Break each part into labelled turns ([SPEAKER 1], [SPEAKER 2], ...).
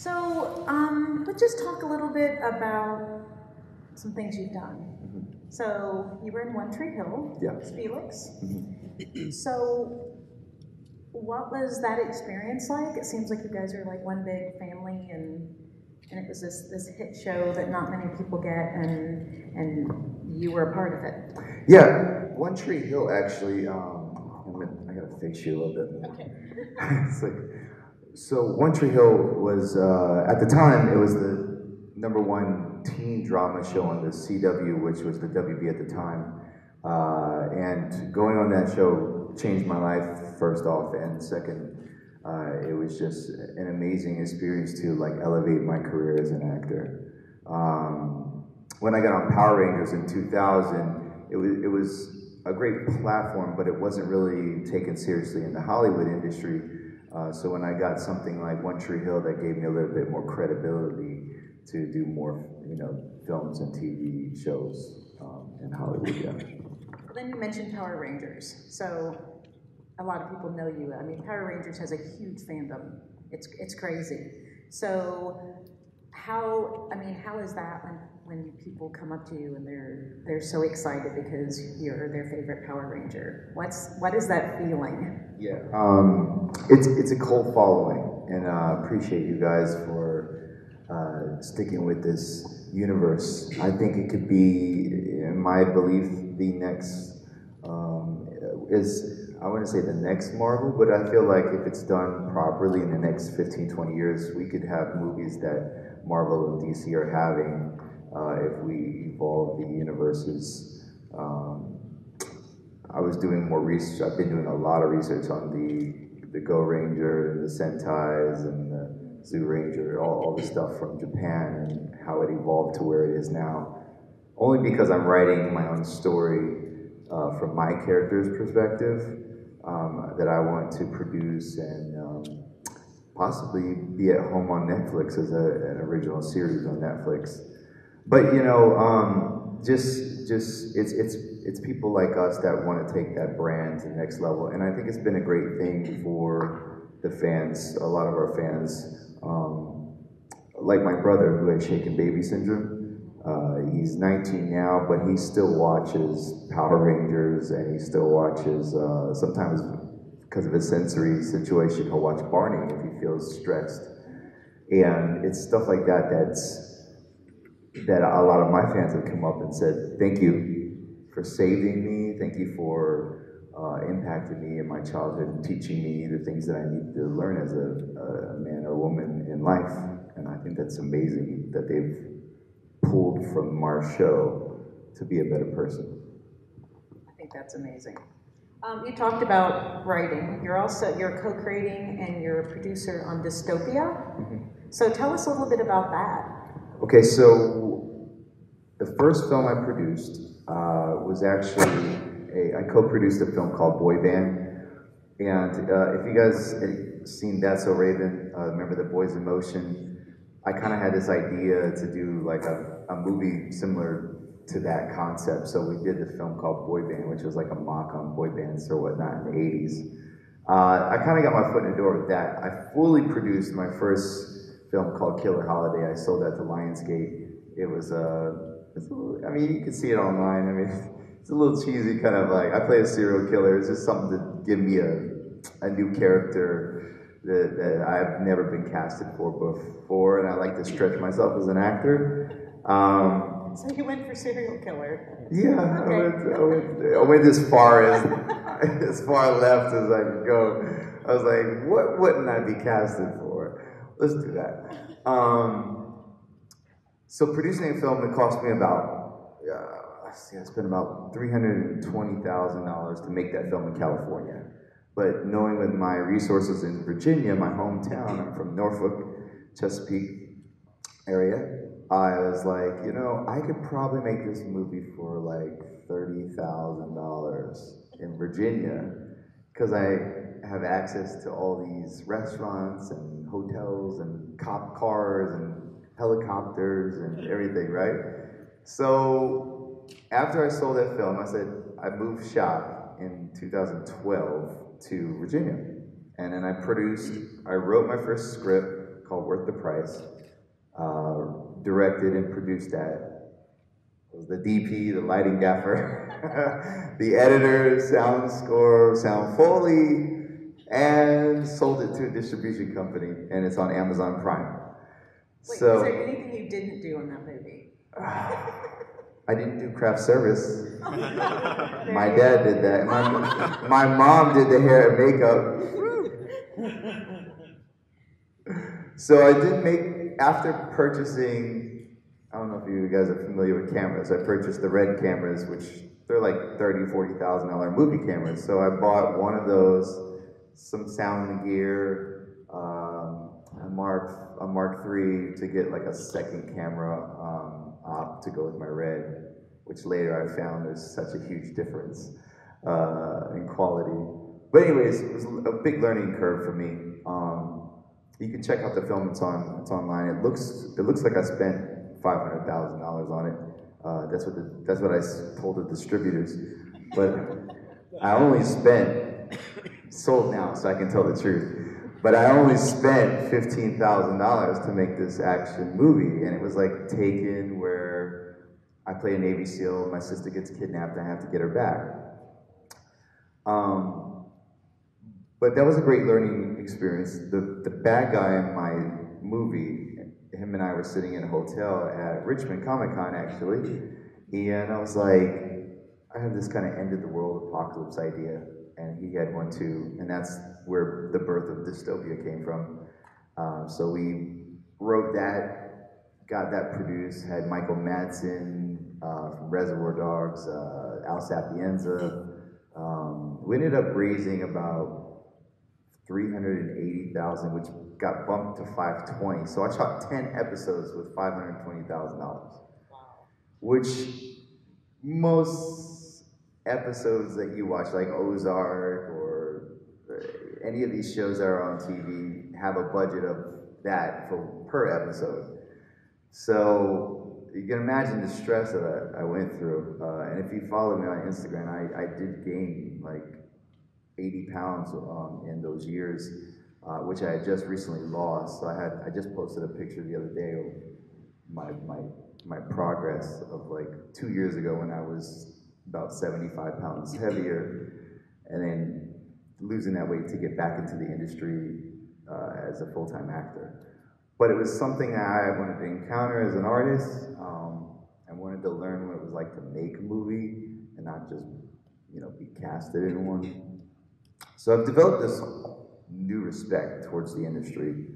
[SPEAKER 1] So let's just talk a little bit about some things you've done. So you were in One Tree Hill as Felix. So what was that experience like? It seems like you guys are like one big family, and it was this hit show that not many people get, and you were a part of it.
[SPEAKER 2] Yeah, One Tree Hill actually. I gotta fix you a little bit more.
[SPEAKER 1] Okay.
[SPEAKER 2] It's like, so One Tree Hill was at the time it was the #1 teen drama show on the CW, which was the WB at the time, and going on that show changed my life first off, and second, it was just an amazing experience to like elevate my career as an actor. When I got on Power Rangers in 2000, it was a great platform, but it wasn't really taken seriously in the Hollywood industry. So when I got something like One Tree Hill, that gave me a little bit more credibility to do more, films and TV shows in Hollywood. Yeah.
[SPEAKER 1] Well, then you mentioned Power Rangers. So a lot of people know you. I mean, Power Rangers has a huge fandom. It's crazy. So how is that when people come up to you and they're so excited because you're their favorite Power Ranger? What is that feeling?
[SPEAKER 2] Yeah, it's a cult following, and I appreciate you guys for sticking with this universe. I think it could be, in my belief, the next I wouldn't say the next Marvel, but I feel like if it's done properly in the next 15, 20 years, we could have movies that Marvel and DC are having if we evolve the universes. I was doing more research. I've been doing a lot of research on the Go Ranger and the Sentais and the Zoo Ranger, all the stuff from Japan and how it evolved to where it is now. Only because I'm writing my own story from my character's perspective that I want to produce and possibly be at home on Netflix as an original series on Netflix. But it's people like us that want to take that brand to the next level, and I think it's been a great thing for the fans. A lot of our fans, like my brother who has shaken baby syndrome. He's 19 now, but he still watches Power Rangers, and he still watches, sometimes because of his sensory situation, he'll watch Barney if he feels stressed. And it's stuff like that that a lot of my fans have come up and said, thank you for saving me, thank you for impacting me in my childhood and teaching me the things that I need to learn as a man or woman in life. And I think that's amazing that they've pulled from our show to be a better person.
[SPEAKER 1] I think that's amazing. You talked about writing. You're co-creating and you're a producer on Dystopia. Mm-hmm. So tell us a little bit about that.
[SPEAKER 2] Okay, so the first film I produced was actually I co-produced a film called Boy Band. And if you guys have seen That's So Raven, remember The Boys in Motion, I kind of had this idea to do like a movie similar to that concept. So we did the film called Boy Band, which was like a mock on boy bands or whatnot in the 80s. I kind of got my foot in the door with that. I fully produced my first film called Killer Holiday. I sold that to Lionsgate. It was you can see it online. I mean, it's a little cheesy, kind of like, I play a serial killer. It's just something to give me a new character that I've never been casted for before, and I like to stretch myself as an actor.
[SPEAKER 1] So you went for serial killer?
[SPEAKER 2] Yeah,
[SPEAKER 1] okay.
[SPEAKER 2] I went as far left as I could go. I was like, what wouldn't I be casted for? Let's do that. So producing a film, it cost me about, I spent about $320,000 to make that film in California. But knowing with my resources in Virginia, my hometown, I'm from Norfolk, Chesapeake area, I was like, I could probably make this movie for like $30,000 in Virginia, because I have access to all these restaurants and hotels and cop cars and helicopters and everything, right? So after I sold that film, I moved shop in 2012 to Virginia. And then I wrote my first script called Worth the Price. Directed and produced that. It was the DP, the lighting gaffer, the editor, sound score, sound Foley, and sold it to a distribution company, and it's on Amazon Prime.
[SPEAKER 1] Wait, so, is there anything you didn't do in that movie?
[SPEAKER 2] I didn't do craft service. My dad did that. My mom did the hair and makeup. So I did make, after purchasing, I don't know if you guys are familiar with cameras, I purchased the red cameras, which they're like $30,000, $40,000 movie cameras. So I bought one of those, some sound gear, a Mark III to get like a second camera op to go with my red, which later I found there's such a huge difference in quality. But anyways, it was a big learning curve for me. You can check out the film; it's online. It looks like I spent $500,000 on it. That's what I told the distributors, but I only spent, sold now, so I can tell the truth. But I only spent $15,000 to make this action movie, and it was like Taken, where I play a Navy SEAL, my sister gets kidnapped, and I have to get her back. But that was a great learning experience. The bad guy in my movie, him and I were sitting in a hotel at Richmond Comic Con, actually, and I was like, I have this kind of end of the world apocalypse idea, and he had one too, and that's where the birth of dystopia came from. So we wrote that, got that produced, had Michael Madsen from Reservoir Dogs, Al Sapienza. We ended up raising about $380,000, which got bumped to $520. So I shot 10 episodes with $520,000, which most episodes that you watch, like Ozark or any of these shows that are on TV, have a budget of that per episode. So you can imagine the stress that I went through. And if you follow me on Instagram, I did gain like 80 pounds in those years, which I had just recently lost. So I just posted a picture the other day of my progress of like 2 years ago when I was about 75 pounds heavier, and then losing that weight to get back into the industry as a full-time actor. But it was something that I wanted to encounter as an artist. I wanted to learn what it was like to make a movie and not just, be casted in one. So I've developed this new respect towards the industry.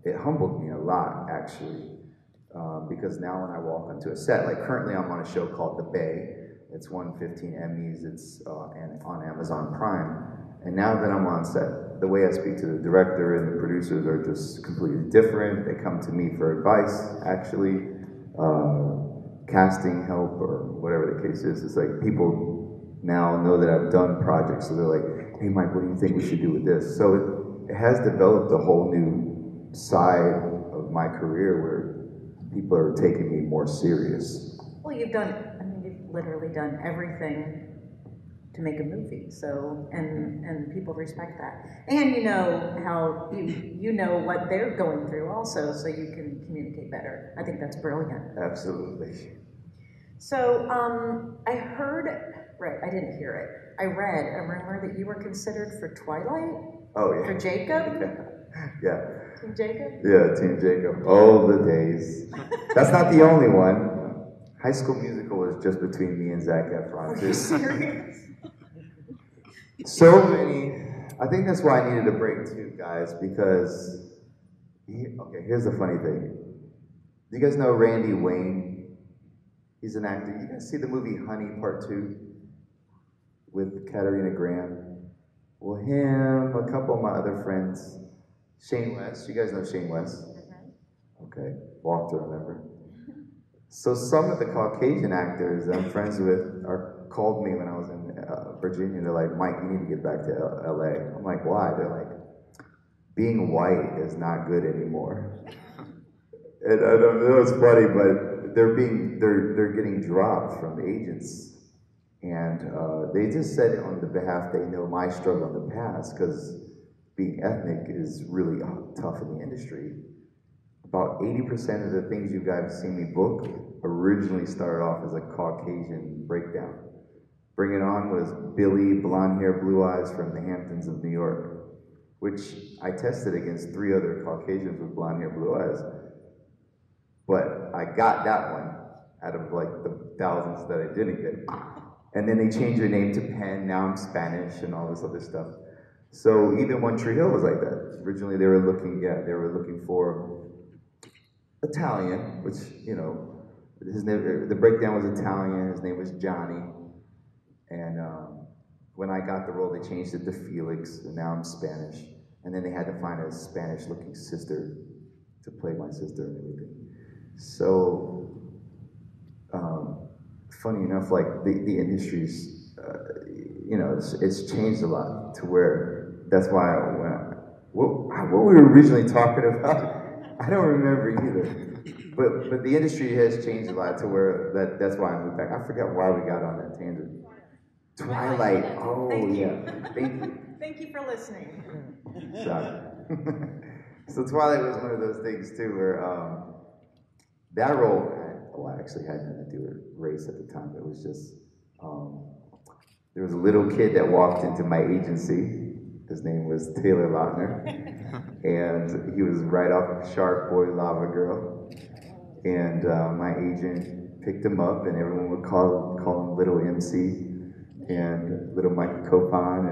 [SPEAKER 2] It humbled me a lot, actually, because now when I walk onto a set, like currently I'm on a show called The Bay. It's won 15 Emmys. It's on Amazon Prime. And now that I'm on set, the way I speak to the director and the producers are just completely different. They come to me for advice, actually, casting help or whatever the case is. It's like people now know that I've done projects, so they're like, hey Mike, what do you think we should do with this? So it has developed a whole new side of my career where people are taking me more serious.
[SPEAKER 1] Well, you've literally done everything to make a movie, so, and people respect that. And you know how, you know what they're going through also, so you can communicate better. I think that's brilliant.
[SPEAKER 2] Absolutely.
[SPEAKER 1] So, I didn't hear it. I read a rumor that you were considered for Twilight?
[SPEAKER 2] Oh, yeah.
[SPEAKER 1] For Jacob?
[SPEAKER 2] Yeah.
[SPEAKER 1] Team Jacob?
[SPEAKER 2] Yeah, Team Jacob. Oh, the days. That's not the only one. High School Musical was just between me and Zac Efron, too.
[SPEAKER 1] Are you serious?
[SPEAKER 2] So many. I think that's why I needed a break, too, guys, because, okay, here's the funny thing. Do you guys know Randy Wayne? He's an actor. You guys see the movie Honey Part 2 with Katarina Graham? Well, him, a couple of my other friends, Shane West. You guys know Shane West? Okay, Walter, remember? So some of the Caucasian actors that I'm friends with called me when I was in Virginia. They're like, Mike, you need to get back to LA. I'm like, why? They're like, being white is not good anymore. And I don't know, it's funny, but they're getting dropped from agents. And they just said on the behalf, they know my struggle in the past, because being ethnic is really tough in the industry. About 80% of the things you guys see me book originally started off as a Caucasian breakdown. Bring It On was Billy, blonde hair, blue eyes from the Hamptons of New York, which I tested against 3 other Caucasians with blonde hair, blue eyes. But I got that one out of like the thousands that I didn't get. And then they changed their name to Penn, now I'm Spanish and all this other stuff. So even One Tree Hill was like that. Originally they were looking for Italian, which, you know, his name, the breakdown was Italian, his name was Johnny. And when I got the role, they changed it to Felix, and now I'm Spanish. And then they had to find a Spanish-looking sister to play my sister and everything. So, funny enough, like the industry's, you know, it's changed a lot to where that's why what we were originally talking about, I don't remember either. But the industry has changed a lot to where that's why I moved back. I forgot why we got on that tangent. Twilight. Oh,
[SPEAKER 1] Thank you.
[SPEAKER 2] yeah. Thank you.
[SPEAKER 1] Thank you for listening.
[SPEAKER 2] Sorry. So Twilight was one of those things too, where that role, I actually had nothing to do with race at the time. It was just there was a little kid that walked into my agency. His name was Taylor Lautner, and he was right off of Shark Boy, Lava Girl, and my agent picked him up, and everyone would call him Little MC. And little Mike Copon,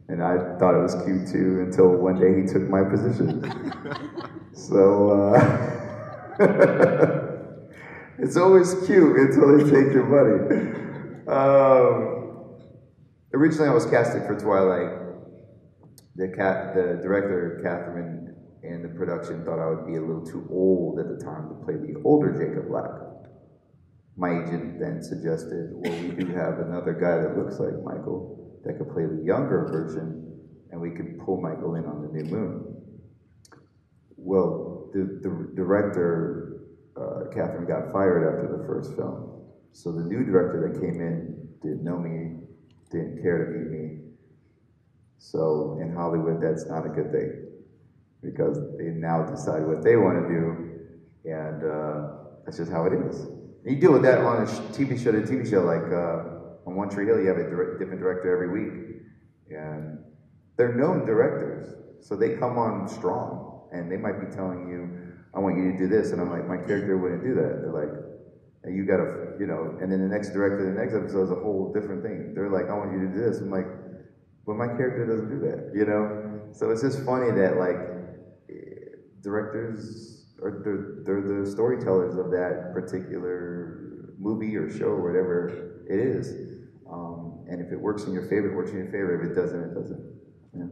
[SPEAKER 2] and I thought it was cute too until one day he took my position. So it's always cute until they take your money. Originally, I was casted for Twilight. The director Catherine and the production thought I would be a little too old at the time to play the older Jacob Black. My agent then suggested, well, we do have another guy that looks like Michael that could play the younger version, and we could pull Michael in on the new moon. Well, the director, Catherine, got fired after the first film. So the new director that came in didn't know me, didn't care to meet me. So in Hollywood, that's not a good thing, because they now decide what they want to do, and that's just how it is. You deal with that on a TV show like on One Tree Hill. You have a different director every week, and they're known directors, so they come on strong, and they might be telling you, "I want you to do this," and I'm like, "My character wouldn't do that." They're like, "And you gotta, you know," and then the next director, the next episode is a whole different thing. They're like, "I want you to do this." I'm like, "But my character doesn't do that," you know. So it's just funny that like directors. Or they're the storytellers of that particular movie or show or whatever it is. And if it works in your favor, it works in your favor. If it doesn't, it doesn't. Yeah.